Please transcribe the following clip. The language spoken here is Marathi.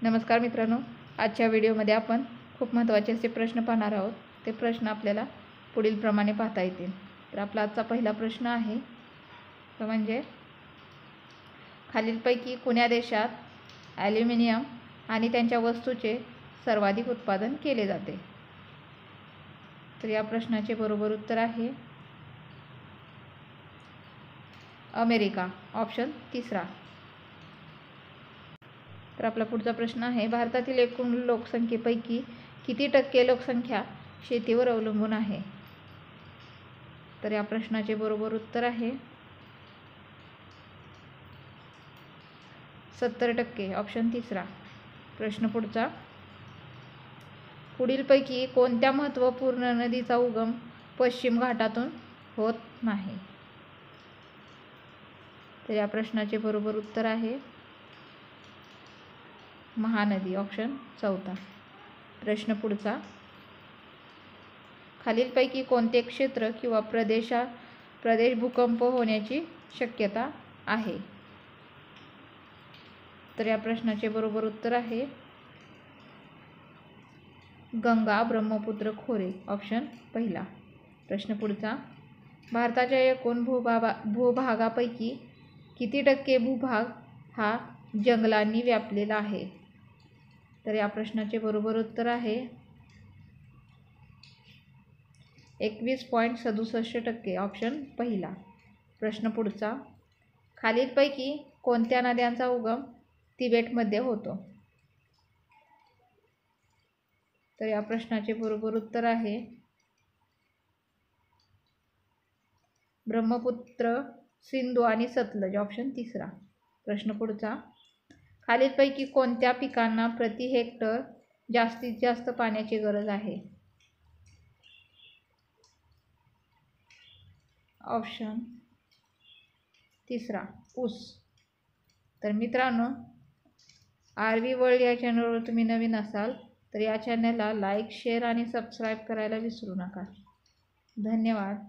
नमस्कार मित्रांनो, आजच्या व्हिडिओमध्ये आपण खूप महत्त्वाचे असे प्रश्न पाहणार आहोत। ते प्रश्न आपल्याला पुढील प्रमाणे पाहता येतील। तर आपला आजचा पहिला प्रश्न आहे तो म्हणजे खालीलपैकी कोण्या देशात ॲल्युमिनियम आणि त्यांच्या वस्तूचे सर्वाधिक उत्पादन केले जाते। तर या प्रश्नाचे बरोबर उत्तर आहे अमेरिका, ऑप्शन तिसरा। तर आपला पुढचा प्रश्न आहे भारतातील एकूण लोकसंख्येपैकी किती टक्के लोकसंख्या शेतीवर अवलंबून आहे। तर या प्रश्नाचे बरोबर उत्तर आहे 70%, ऑप्शन तिसरा। प्रश्न पुढचा, पुढीलपैकी कोणत्या महत्त्वपूर्ण नदीचा उगम पश्चिम घाटातून होत नाही। तर या प्रश्नाचे बरोबर उत्तर आहे महानदी, ऑप्शन चौथा। प्रश्न पुढचा, खालीलपैकी कोणते क्षेत्र किंवा प्रदेश भूकंप होण्याची शक्यता आहे। तर या प्रश्नाचे बरोबर उत्तर आहे गंगा ब्रह्मपुत्र खोरे, ऑप्शन पहिला। प्रश्न पुढचा, भारताच्या एकूण भूभागापैकी किती टक्के भूभाग हा जंगलांनी व्यापलेला आहे। तर या प्रश्नाचे बरोबर उत्तर आहे 21.67%, ऑप्शन पहिला। प्रश्न पुढचा, खालीलपैकी कोणत्या नद्यांचा उगम तिबेटमध्ये होतो। तर या प्रश्नाचे बरोबर उत्तर आहे ब्रह्मपुत्र, सिंधू आणि सतलज, ऑप्शन तिसरा। प्रश्न पुढचा, खालीलपैकी कोणत्या पिकांना प्रति हेक्टर जास्तीत जास्त पाण्याची गरज आहे। ऑप्शन तिसरा, ऊस। तर मित्रांनो, आरवी वर्ल्ड या चॅनलवर तुम्ही नवीन असाल तर या चॅनलला लाईक, शेअर आणि सबस्क्राईब करायला विसरू नका। धन्यवाद।